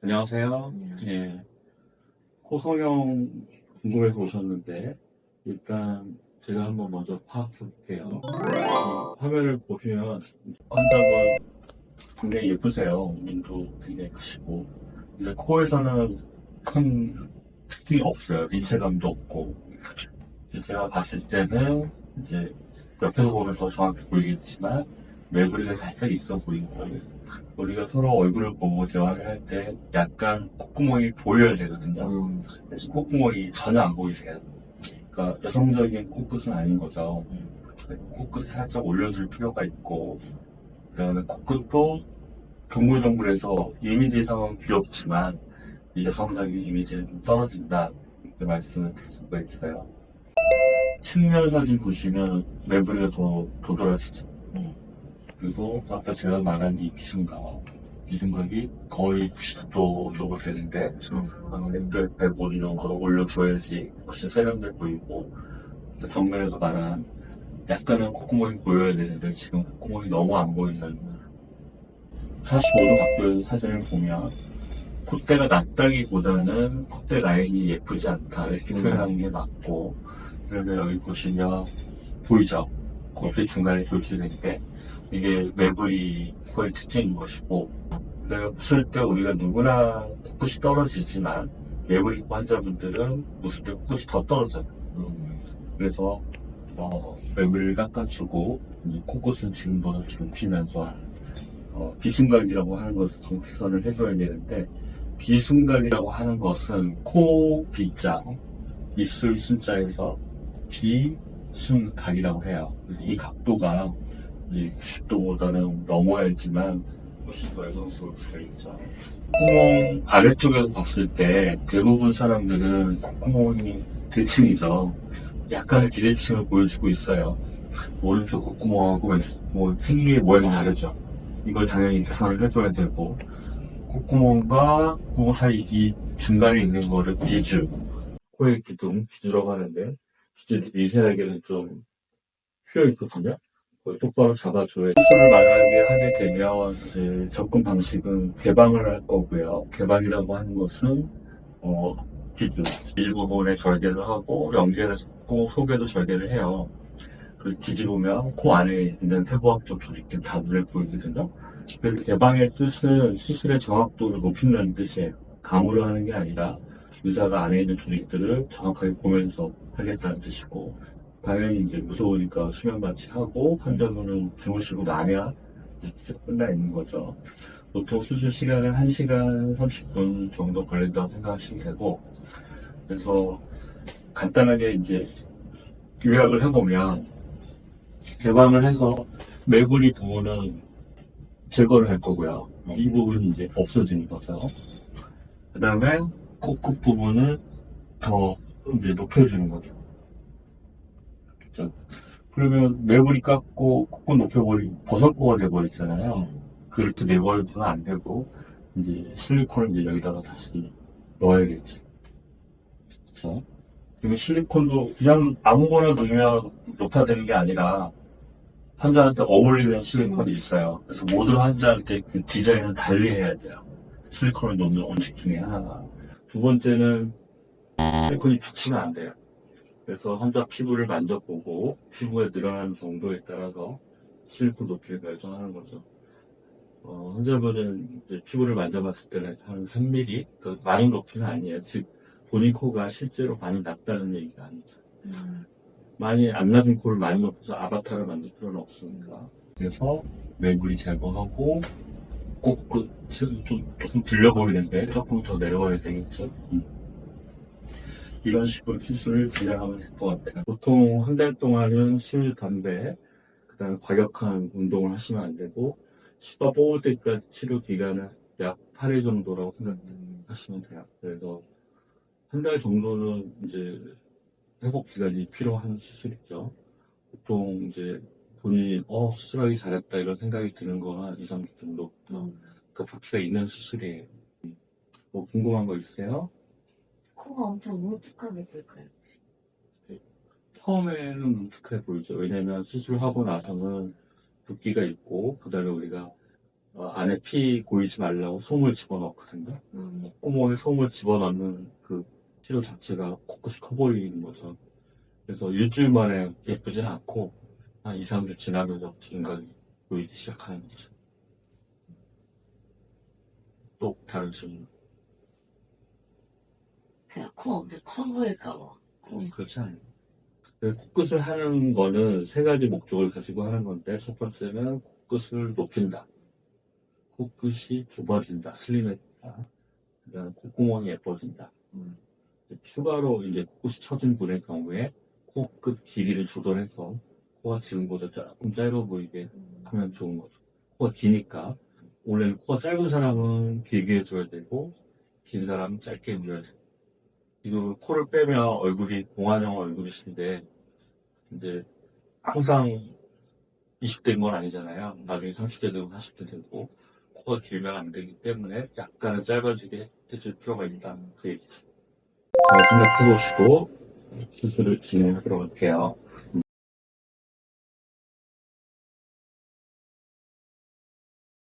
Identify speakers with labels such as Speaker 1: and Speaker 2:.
Speaker 1: 안녕하세요. 예, 호성형 궁금해서 오셨는데, 일단 제가 한번 먼저 파악해 볼게요. 이 화면을 보시면 환자분 굉장히 예쁘세요. 눈도 굉장히 크시고. 근데 코에서는 큰 특징이 없어요. 입체감도 없고. 제가 봤을 때는 이제 옆에서 보면 더 정확히 보이겠지만, 매부리가 살짝 있어 보이고, 우리가 서로 얼굴을 보고 대화를 할 때 약간 콧구멍이 보여야 되거든요. 그래서 콧구멍이 전혀 안 보이세요. 그러니까 여성적인 코끝은 아닌 거죠. 코끝 살짝 올려줄 필요가 있고, 그다음에 코끝도 동글동글해서 이미지상은 귀엽지만 이 여성적인 이미지는 좀 떨어진다, 이렇게 말씀을 드릴 수가 있어요. 측면 사진 보시면 매부리가 더 도드라지죠. 그리고 아까 제가 말한 이 비승각이 거의 90도 정도 되는데 옆에 못 이런 걸 올려줘야지 훨씬 세련돼 보이고, 정면에서 말한 약간은 콧구멍이 보여야 되는데 지금 콧구멍이 너무 안 보이는 45도 각도에서 사진을 보면 콧대가 낮다기보다는 콧대 라인이 예쁘지 않다 이렇게 표현하는 게 맞고, 그러면 여기 보시면 보이죠? 콧대 중간에 돌출인데 이게 매부리 코의 특징인 것이고, 내가 웃을 때 우리가 누구나 코끝이 떨어지지만 매부리 코 환자분들은 웃을 때 코끝이 더 떨어져요. 그래서 매부리를 깎아주고 코끝은 지금보다 좀 피면서 비순각이라고 하는 것을 좀 개선을 해줘야 되는데, 비순각이라고 하는 것은 코 비자, 입술 순자에서 비순각이라고 해요. 그래서 이 각도가 90도보다는 넘어야지만 훨씬 더 여성스러울 수가 있죠. 콧구멍 아래쪽에서 봤을 때 대부분 사람들은 콧구멍이 대칭이죠. 약간의 비대칭을 보여주고 있어요. 오른쪽 콧구멍하고 왼쪽 콧구멍 생기의 모양이 다르죠. 이걸 당연히 개선을 해줘야 되고, 콧구멍과 콧구멍 사이 이 중간에 있는 거를 비주, 코의 비주라고 하는데, 비주를 미세하게는 좀 휘어 있거든요. 그걸 똑바로 잡아줘야 수술을 만약에 하게 되면 이제 접근 방식은 개방을 할 거고요. 개방이라고 하는 것은 비주 일부분에 절개를 하고 연계를 코 속에도 절개를 해요. 그래서 뒤집으면 코 안에 있는 세부학적 조직들 다 눈에 보이거든요. 그래서 개방의 뜻은 수술의 정확도를 높인다는 뜻이에요. 감으로 하는 게 아니라 의사가 안에 있는 조직들을 정확하게 보면서 하겠다는 뜻이고, 당연히 이제 무서우니까 수면 마취하고 환자분은 주무시고 나면 이제 끝나 있는 거죠. 보통 수술 시간은 1시간 30분 정도 걸린다고 생각하시면 되고, 그래서 간단하게 이제 요약을 해보면, 개방을 해서 매부리 부분은 제거를 할 거고요. 이 부분이 이제 없어지는 거죠. 그 다음에 코끝 부분을 더 이제 높여주는 거죠. 그렇죠? 그러면 매부리 깎고 콧끝 높여버리고 버섯코가 돼버리잖아요. 그렇게 내버려두면 안 되고, 이제 실리콘을 이제 여기다가 다시 넣어야겠죠. 그렇죠? 그러면 실리콘도 그냥 아무거나 넣으면 높아지는 게 아니라 환자한테 어울리는 실리콘이 있어요. 그래서 모든 환자한테 그 디자인을 달리 해야 돼요. 실리콘을 넣는 원칙 중에 하나가. 두 번째는 실리콘이 비치면 안 돼요. 그래서 환자 피부를 만져보고 피부에 늘어나는 정도에 따라서 실리콘 높이를 결정하는 거죠. 환자분은 이제 피부를 만져봤을 때는 한 3mm, 그 많은 높이는 아니에요. 즉, 본인 코가 실제로 많이 낮다는 얘기가 아니죠. 많이 안 낮은 코를 많이 높여서 아바타를 만들 필요는 없으니까. 그래서 매부리 제거하고 코끝을 조금 들려 보이는데 조금 더 내려와야 되겠죠. 이런 식으로 수술을 진행하면 될 것 같아요. 보통 한 달 동안은 술, 담배, 그 다음에 과격한 운동을 하시면 안 되고, 치과 뽑을 때까지 치료 기간은 약 8일 정도라고 생각하시면 돼요. 그래서 한 달 정도는 이제 회복 기간이 필요한 수술이죠. 보통 이제 본인이 수술하기 잘했다 이런 생각이 드는 거 한 2, 3주 정도 그 부피가 있는 수술이에요. 뭐 궁금한 거 있으세요?
Speaker 2: 코가 엄청 뭉툭하게 될까요?
Speaker 1: 처음에는 뭉툭해 보이죠. 왜냐면 수술하고 나서는 붓기가 있고, 그 다음에 우리가 안에 피 고이지 말라고 솜을 집어넣거든요. 콧구멍에 솜을 집어넣는 그 치료 자체가 코끝이 커 보이는 거죠. 그래서 일주일 만에 예쁘진 않고 한 2, 3주 지나면서 증상이 보이기 시작하는 거죠. 또 다른 질문.
Speaker 2: 그냥 코 엄청 커 보일까봐.
Speaker 1: 그렇지 않아요. 코끝을 하는 거는 세 가지 목적을 가지고 하는 건데, 첫 번째는 코끝을 높인다. 코끝이 좁아진다. 슬림해진다. 그다음 콧구멍이 예뻐진다. 추가로 이제 코끝이 처진 분의 경우에 코끝 길이를 조절해서 코가 지금보다 조금 짧아 보이게 하면 좋은 거죠. 코가 기니까 원래는 코가 짧은 사람은 길게 해줘야 되고 긴 사람은 짧게 해줘야 돼요. 지금 코를 빼면 얼굴이 봉환형 얼굴이신데 이제 항상 20대인 건 아니잖아요. 나중에 30대 되고 40대 되고 코가 길면 안 되기 때문에 약간은 짧아지게 해줄 필요가 있다. 그 얘기죠. 잘 생각해 보시고 수술을 진행하도록 할게요.